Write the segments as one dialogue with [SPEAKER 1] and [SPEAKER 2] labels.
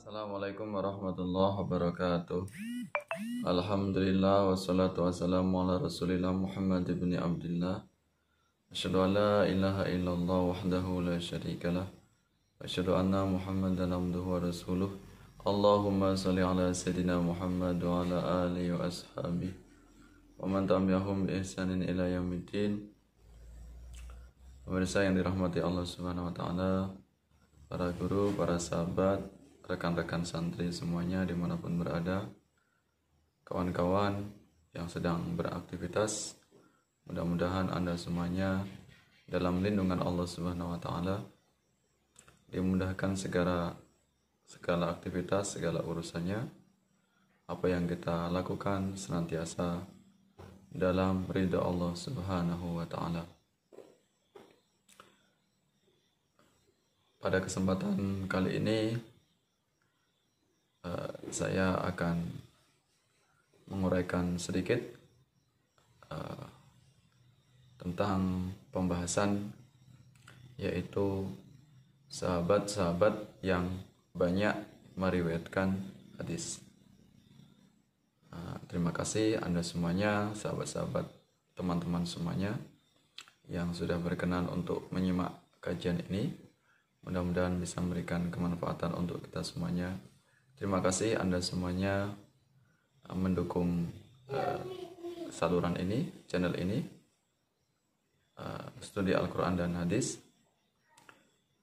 [SPEAKER 1] Assalamualaikum warahmatullahi wabarakatuh. Alhamdulillah wassalatu wassalamu ala Rasulillah Muhammad ibn Abdullah. Asyhadu an la ilaha illallah wahdahu la syarikalah. Wa asyhadu anna Muhammadan abduhu wa rasuluh. Allahumma shalli ala sayidina Muhammad wa ala alihi wa ashabihi wa man tabi'ahum bi ihsanin ila yaumiddin. Pemirsa yang dirahmati Allah Subhanahu wa taala, para guru, para sahabat, rekan-rekan santri semuanya dimanapun berada, kawan-kawan yang sedang beraktivitas, mudah-mudahan Anda semuanya dalam lindungan Allah Subhanahu wa taala, dimudahkan segala aktivitas, segala urusannya. Apa yang kita lakukan senantiasa dalam ridha Allah Subhanahu wa taala. Pada kesempatan kali ini saya akan menguraikan sedikit tentang pembahasan, yaitu sahabat-sahabat yang banyak meriwayatkan hadis. Terima kasih Anda semuanya, sahabat-sahabat, teman-teman semuanya yang sudah berkenan untuk menyimak kajian ini. Mudah-mudahan bisa memberikan kemanfaatan untuk kita semuanya. Terima kasih Anda semuanya mendukung saluran ini, channel ini, studi Al-Quran dan Hadis.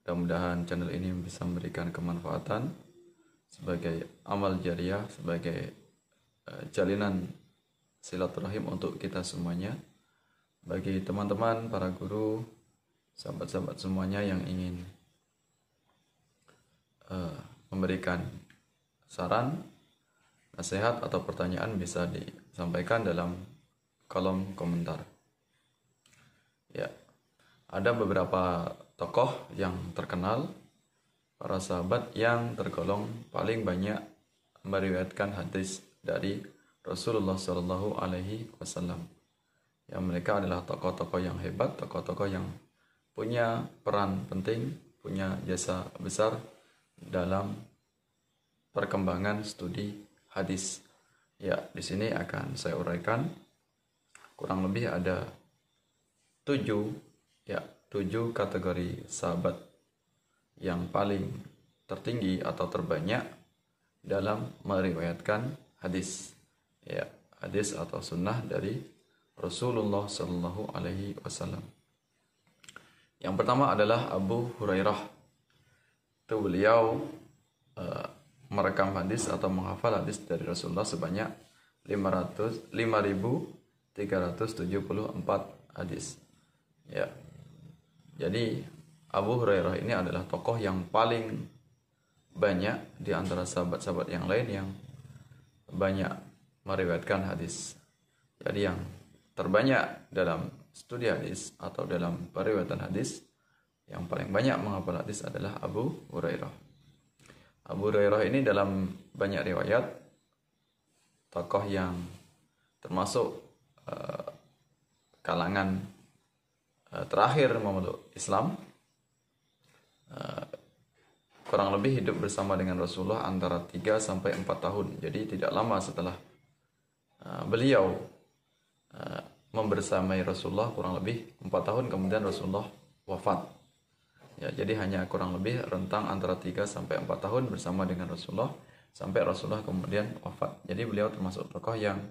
[SPEAKER 1] Mudah-mudahan channel ini bisa memberikan kemanfaatan sebagai amal jariah, sebagai jalinan silaturahim untuk kita semuanya. Bagi teman-teman, para guru, sahabat-sahabat semuanya yang ingin memberikan saran, nasihat atau pertanyaan bisa disampaikan dalam kolom komentar. Ya, ada beberapa tokoh yang terkenal, para sahabat yang tergolong paling banyak meriwayatkan hadis dari Rasulullah Shallallahu Alaihi Wasallam. Ya, mereka adalah tokoh-tokoh yang hebat, tokoh-tokoh yang punya peran penting, punya jasa besar dalam perkembangan studi hadis. Ya, di sini akan saya uraikan. Kurang lebih ada 7 kategori sahabat yang paling tertinggi atau terbanyak dalam meriwayatkan hadis. Ya, hadis atau sunnah dari Rasulullah Shallallahu Alaihi Wasallam. Yang pertama adalah Abu Hurairah. Itu beliau merekam hadis atau menghafal hadis dari Rasulullah sebanyak 5.374 hadis. Ya. Jadi Abu Hurairah ini adalah tokoh yang paling banyak di antara sahabat-sahabat yang lain yang banyak meriwayatkan hadis. Jadi yang terbanyak dalam studi hadis atau dalam periwayatan hadis, yang paling banyak menghafal hadis adalah Abu Hurairah. Abu Hurairah ini dalam banyak riwayat tokoh yang termasuk kalangan terakhir memeluk Islam, kurang lebih hidup bersama dengan Rasulullah antara 3-4 tahun. Jadi tidak lama setelah beliau membersamai Rasulullah, kurang lebih 4 tahun kemudian Rasulullah wafat. Ya, jadi hanya kurang lebih rentang antara 3-4 tahun bersama dengan Rasulullah sampai Rasulullah kemudian wafat. Jadi beliau termasuk tokoh yang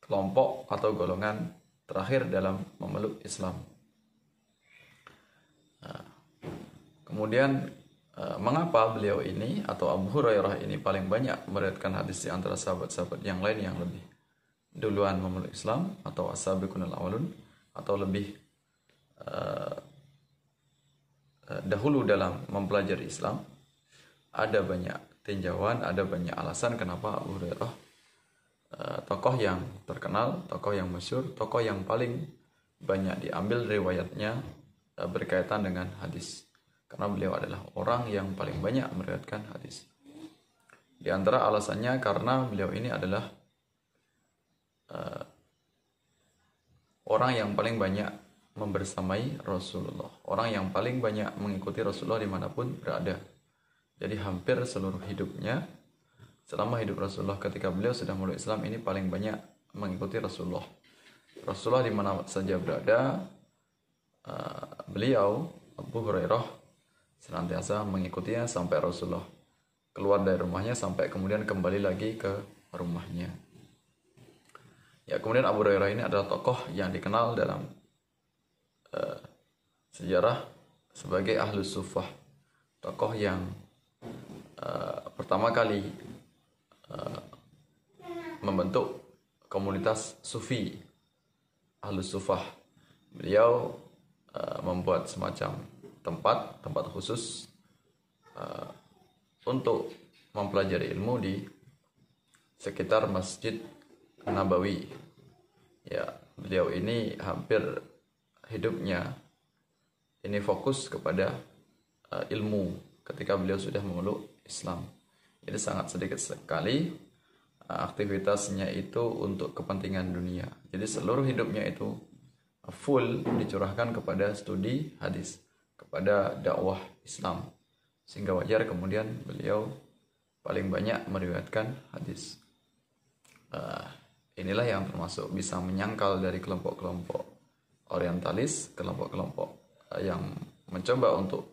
[SPEAKER 1] kelompok atau golongan terakhir dalam memeluk Islam. Kemudian mengapa beliau ini atau Abu Hurairah ini paling banyak meriwayatkan hadis di antara sahabat-sahabat yang lain yang lebih duluan memeluk Islam atau as-sabiqunal awwalun atau lebih dahulu dalam mempelajari Islam? Ada banyak tinjauan, ada banyak alasan kenapa Abu Hurairah tokoh yang terkenal, tokoh yang masyhur, tokoh yang paling banyak diambil riwayatnya berkaitan dengan hadis, karena beliau adalah orang yang paling banyak meriwayatkan hadis. Di antara alasannya karena beliau ini adalah orang yang paling banyak membersamai Rasulullah, orang yang paling banyak mengikuti Rasulullah dimanapun berada. Jadi hampir seluruh hidupnya, selama hidup Rasulullah ketika beliau sudah meluk Islam ini paling banyak mengikuti Rasulullah. Rasulullah di mana saja berada, beliau Abu Hurairah senantiasa mengikutinya sampai Rasulullah keluar dari rumahnya, sampai kemudian kembali lagi ke rumahnya. Ya, kemudian Abu Hurairah ini adalah tokoh yang dikenal dalam sejarah sebagai Ahlus Suffah, tokoh yang pertama kali membentuk komunitas Sufi, Ahlus Suffah. Beliau membuat semacam tempat khusus untuk mempelajari ilmu di sekitar Masjid Nabawi. Ya, beliau ini hampir hidupnya ini fokus kepada ilmu ketika beliau sudah memeluk Islam. Jadi sangat sedikit sekali aktivitasnya itu untuk kepentingan dunia. Jadi seluruh hidupnya itu full dicurahkan kepada studi hadis, kepada dakwah Islam. Sehingga wajar kemudian beliau paling banyak meriwayatkan hadis. Inilah yang termasuk bisa menyangkal dari kelompok-kelompok orientalis, kelompok-kelompok yang mencoba untuk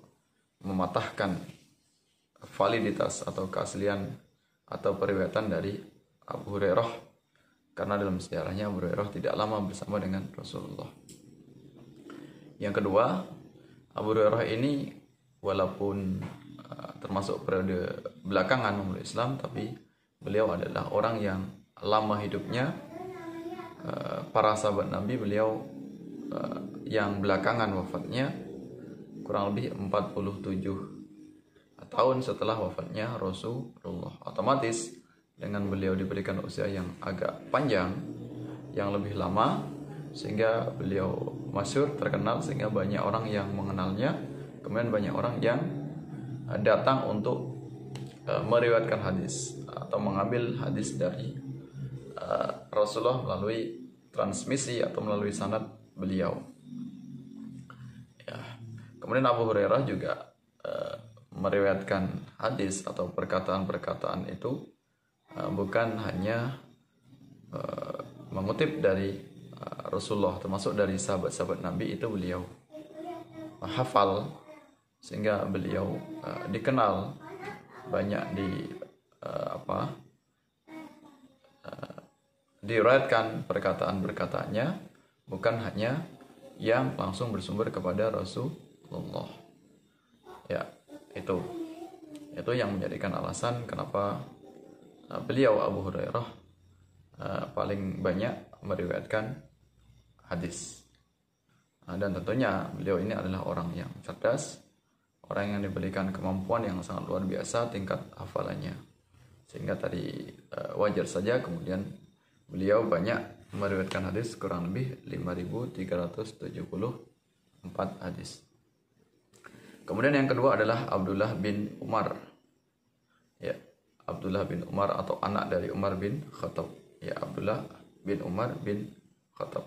[SPEAKER 1] mematahkan validitas atau keaslian atau periwayatan dari Abu Hurairah, karena dalam sejarahnya Abu Hurairah tidak lama bersama dengan Rasulullah. Yang kedua, Abu Hurairah ini walaupun termasuk periode belakangan memeluk Islam, tapi beliau adalah orang yang lama hidupnya. Para sahabat Nabi, beliau yang belakangan wafatnya kurang lebih 47 tahun setelah wafatnya Rasulullah. Otomatis dengan beliau diberikan usia yang agak panjang, yang lebih lama, sehingga beliau masyhur, terkenal, sehingga banyak orang yang mengenalnya. Kemudian banyak orang yang datang untuk meriwayatkan hadis atau mengambil hadis dari Rasulullah melalui transmisi atau melalui sanad beliau. Ya. Kemudian Abu Hurairah juga meriwayatkan hadis atau perkataan-perkataan itu bukan hanya mengutip dari Rasulullah, termasuk dari sahabat-sahabat Nabi itu beliau hafal, sehingga beliau dikenal banyak diriwayatkan perkataan-perkataannya bukan hanya yang langsung bersumber kepada Rasulullah. Ya, itu yang menjadikan alasan kenapa beliau Abu Hurairah paling banyak meriwayatkan hadis. Dan tentunya beliau ini adalah orang yang cerdas, orang yang diberikan kemampuan yang sangat luar biasa tingkat hafalannya. Sehingga tadi wajar saja kemudian beliau banyak meriwayatkan hadis, kurang lebih 5.374 hadis. Kemudian yang kedua adalah Abdullah bin Umar. Ya, Abdullah bin Umar atau anak dari Umar bin Khattab. Ya, Abdullah bin Umar bin Khattab.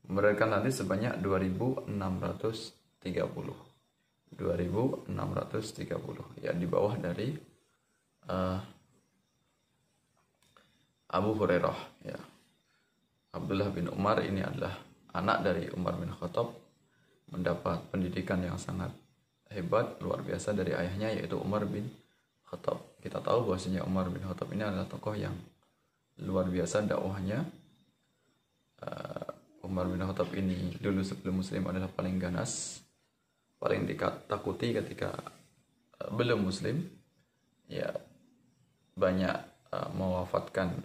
[SPEAKER 1] Meriwayatkan hadis sebanyak 2.630. 2.630. Ya, di bawah dari Abu Hurairah. Ya. Abdullah bin Umar ini adalah anak dari Umar bin Khattab, mendapat pendidikan yang sangat hebat, luar biasa dari ayahnya, yaitu Umar bin Khattab. Kita tahu bahwasanya Umar bin Khattab ini adalah tokoh yang luar biasa dakwahnya. Umar bin Khattab ini dulu sebelum Muslim adalah paling ganas, paling ditakuti ketika belum Muslim. Ya, banyak mewafatkan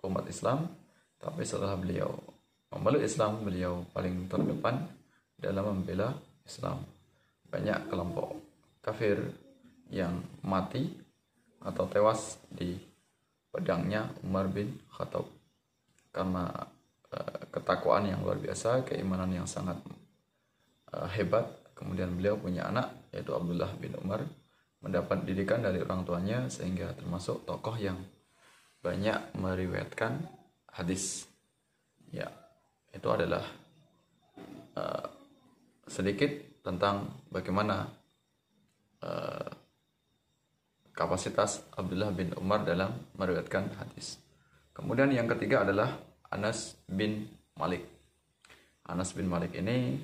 [SPEAKER 1] umat Islam, tapi setelah beliau memeluk Islam, beliau paling terdepan dalam membela Islam. Banyak kelompok kafir yang mati atau tewas di pedangnya Umar bin Khattab karena ketakwaan yang luar biasa, keimanan yang sangat hebat. Kemudian beliau punya anak, yaitu Abdullah bin Umar mendapat didikan dari orang tuanya sehingga termasuk tokoh yang banyak meriwayatkan hadis. Ya, itu adalah sedikit tentang bagaimana kapasitas Abdullah bin Umar dalam meriwayatkan hadis. Kemudian yang ketiga adalah Anas bin Malik. Anas bin Malik ini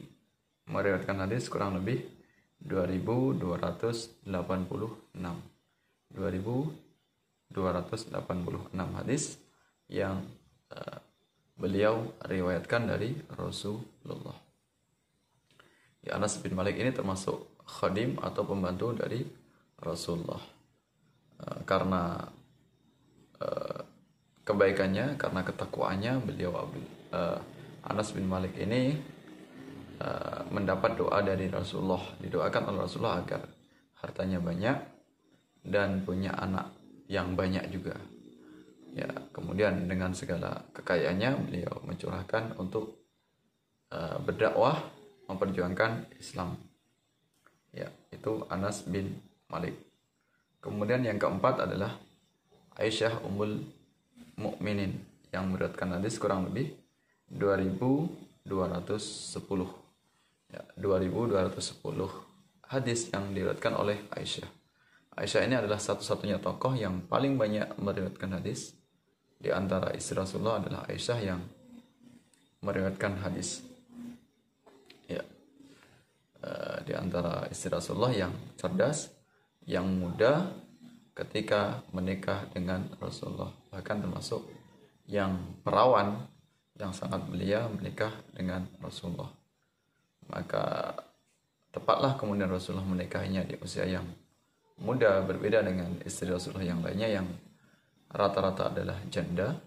[SPEAKER 1] meriwayatkan hadis kurang lebih 2286 hadis yang beliau riwayatkan dari Rasulullah. Ya, Anas bin Malik ini termasuk khadim atau pembantu dari Rasulullah. Karena kebaikannya, karena ketakwaannya, beliau Anas bin Malik ini mendapat doa dari Rasulullah, didoakan oleh Rasulullah agar hartanya banyak dan punya anak yang banyak juga. Ya, kemudian dengan segala kekayaannya beliau mencurahkan untuk berdakwah, memperjuangkan Islam. Ya, itu Anas bin Malik. Kemudian yang keempat adalah Aisyah Ummul Mukminin yang meriwayatkan hadis kurang lebih 2210. Ya, 2210 hadis yang diriwayatkan oleh Aisyah. Aisyah ini adalah satu-satunya tokoh yang paling banyak meriwayatkan hadis. Di antara istri Rasulullah adalah Aisyah yang meriwayatkan hadis. Ya, di antara istri Rasulullah yang cerdas, yang muda ketika menikah dengan Rasulullah, bahkan termasuk yang perawan yang sangat belia menikah dengan Rasulullah. Maka tepatlah kemudian Rasulullah menikahinya di usia yang muda, berbeda dengan istri Rasulullah yang lainnya yang rata-rata adalah janda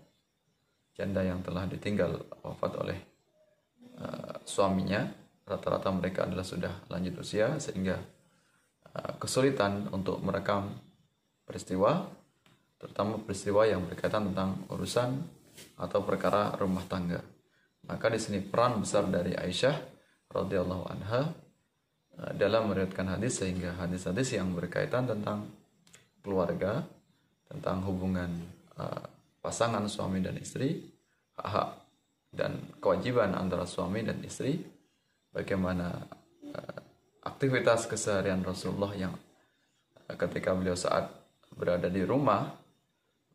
[SPEAKER 1] yang telah ditinggal wafat oleh suaminya. Rata-rata mereka adalah sudah lanjut usia sehingga kesulitan untuk merekam peristiwa, terutama peristiwa yang berkaitan tentang urusan atau perkara rumah tangga. Maka di sini peran besar dari Aisyah radhiyallahu anha dalam meriwayatkan hadis, sehingga hadis-hadis yang berkaitan tentang keluarga, tentang hubungan pasangan suami dan istri, hak-hak dan kewajiban antara suami dan istri, bagaimana aktivitas keseharian Rasulullah yang ketika beliau saat berada di rumah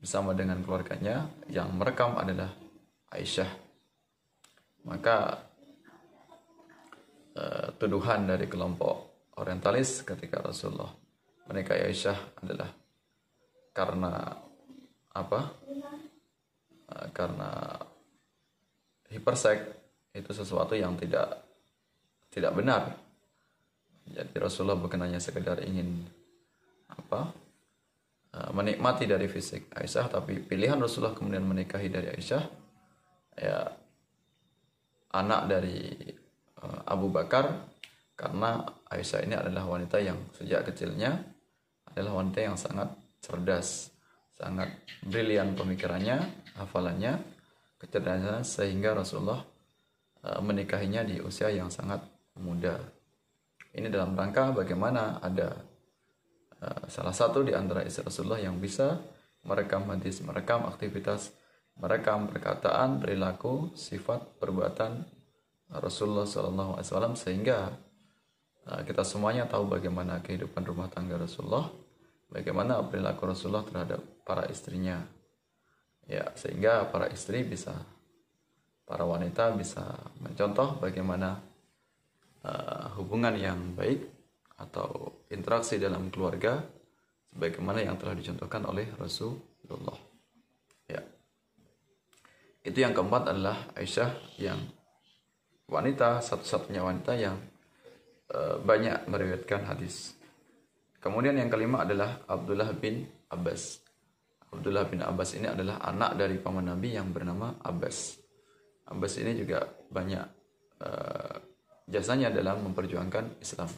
[SPEAKER 1] bersama dengan keluarganya, yang merekam adalah Aisyah. Maka tuduhan dari kelompok orientalis ketika Rasulullah menikahi Aisyah adalah karena apa? Karena hiperseks, itu sesuatu yang tidak benar. Jadi Rasulullah bukan hanya sekedar ingin menikmati dari fisik Aisyah, tapi pilihan Rasulullah kemudian menikahi dari Aisyah, ya, anak dari Abu Bakar, karena Aisyah ini adalah wanita yang sejak kecilnya adalah wanita yang sangat cerdas, sangat brilian pemikirannya, hafalannya, kecerdasannya, sehingga Rasulullah menikahinya di usia yang sangat muda. Ini dalam rangka bagaimana ada salah satu di antara istri Rasulullah yang bisa merekam hadis, merekam aktivitas, merekam perkataan, perilaku, sifat, perbuatan Rasulullah SAW, sehingga kita semuanya tahu bagaimana kehidupan rumah tangga Rasulullah, bagaimana perilaku Rasulullah terhadap para istrinya. Ya, sehingga para istri bisa, para wanita bisa mencontoh bagaimana hubungan yang baik atau interaksi dalam keluarga sebagaimana yang telah dicontohkan oleh Rasulullah. Ya. Itu yang keempat adalah Aisyah, yang wanita, satu-satunya wanita yang banyak meriwayatkan hadis. Kemudian yang kelima adalah Abdullah bin Abbas. Abdullah bin Abbas ini adalah anak dari paman Nabi yang bernama Abbas. Abbas ini juga banyak jasanya dalam memperjuangkan Islam.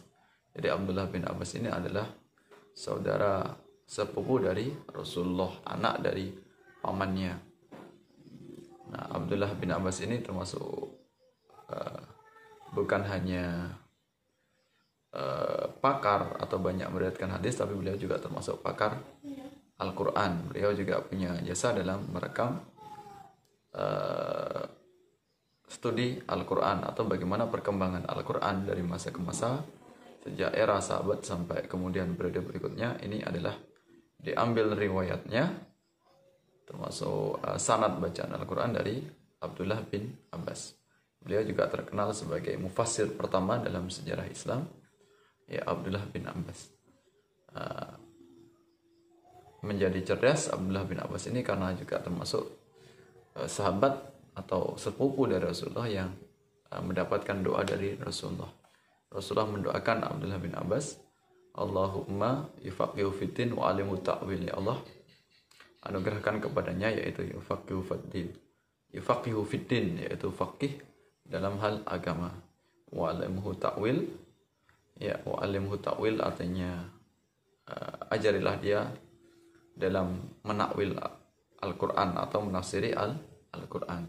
[SPEAKER 1] Jadi Abdullah bin Abbas ini adalah saudara sepupu dari Rasulullah, anak dari pamannya. Nah, Abdullah bin Abbas ini termasuk bukan hanya pakar atau banyak meriwayatkan hadis, tapi beliau juga termasuk pakar Al-Quran. Beliau juga punya jasa dalam merekam studi Al-Quran atau bagaimana perkembangan Al-Quran dari masa ke masa, sejak era sahabat sampai kemudian periode berikutnya. Ini adalah diambil riwayatnya, termasuk sanad bacaan Al-Quran dari Abdullah bin Abbas. Beliau juga terkenal sebagai mufassir pertama dalam sejarah Islam, ya, Abdullah bin Abbas. Menjadi cerdas Abdullah bin Abbas ini karena juga termasuk sahabat atau sepupu dari Rasulullah yang mendapatkan doa dari Rasulullah. Rasulullah mendoakan Abdullah bin Abbas, Allahumma yufaqihu fiddin wa alimu ta'wil, ya Allah, anugerahkan kepadanya yaitu yufaqihu fiddin. Yufaqihu fiddin yaitu faqih dalam hal agama. Wa alimuhu ta'wil, ya, wa alimuhu ta'wil artinya ajarilah dia dalam menakwil Al-Quran atau menafsiri Al-Quran.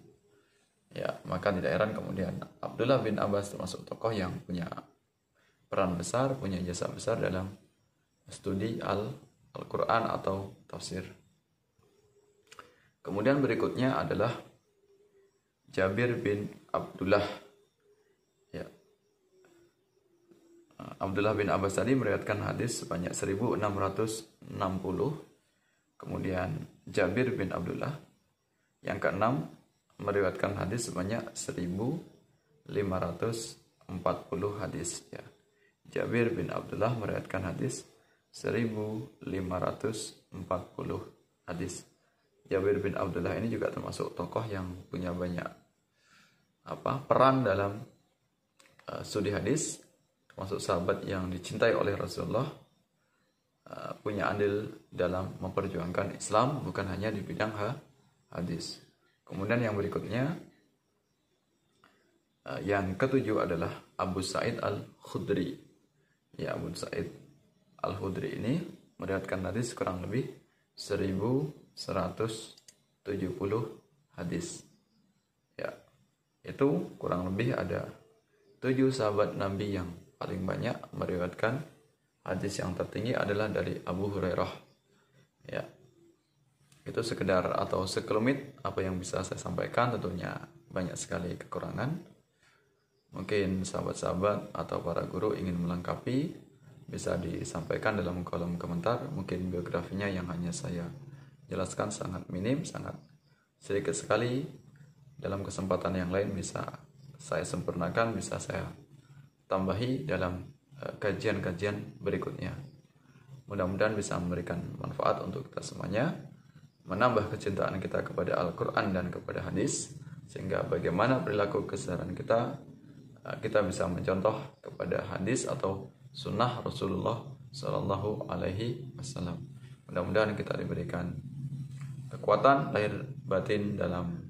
[SPEAKER 1] Ya, maka tidak heran kemudian Abdullah bin Abbas termasuk tokoh yang punya peran besar, punya jasa besar dalam studi Al-Quran atau tafsir. Kemudian berikutnya adalah Jabir bin Abdullah. Ya. Abdullah bin Abbas tadi meriwayatkan hadis sebanyak 1660. Kemudian Jabir bin Abdullah yang keenam meriwayatkan hadis sebanyak 1540 hadis, ya. Jabir bin Abdullah meriwayatkan hadis 1540 hadis. Jabir bin Abdullah ini juga termasuk tokoh yang punya banyak peran dalam studi hadis, termasuk sahabat yang dicintai oleh Rasulullah, punya andil dalam memperjuangkan Islam bukan hanya di bidang hadis. Kemudian yang berikutnya, yang ketujuh adalah Abu Sa'id Al-Khudri. Ya, Abu Sa'id Al-Khudri ini meriwayatkan hadis kurang lebih 1170 hadis. Ya, itu kurang lebih ada 7 sahabat Nabi yang paling banyak meriwayatkan hadis. Yang tertinggi adalah dari Abu Hurairah. Ya, itu sekedar atau sekelumit apa yang bisa saya sampaikan. Tentunya banyak sekali kekurangan. Mungkin sahabat-sahabat atau para guru ingin melengkapi, bisa disampaikan dalam kolom komentar. Mungkin biografinya yang hanya saya jelaskan sangat minim, sangat sedikit sekali. Dalam kesempatan yang lain bisa saya sempurnakan, bisa saya tambahi dalam kajian-kajian berikutnya. Mudah-mudahan bisa memberikan manfaat untuk kita semuanya, menambah kecintaan kita kepada Al-Quran dan kepada hadis, sehingga bagaimana perilaku keseharian kita bisa mencontoh kepada hadis atau sunnah Rasulullah Sallallahu Alaihi Wasallam. Mudah-mudahan kita diberikan kekuatan lahir batin dalam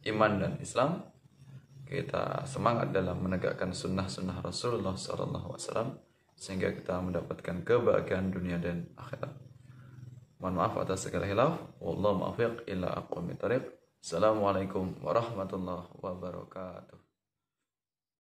[SPEAKER 1] iman dan Islam. Kita semangat dalam menegakkan sunnah-sunnah Rasulullah Sallallahu Alaihi Wasallam, sehingga kita mendapatkan kebahagiaan dunia dan akhirat. Mohon maaf atas segala hilaf. Wallahu muwaffiq ila aqwamit thoriq. Assalamualaikum warahmatullahi wabarakatuh.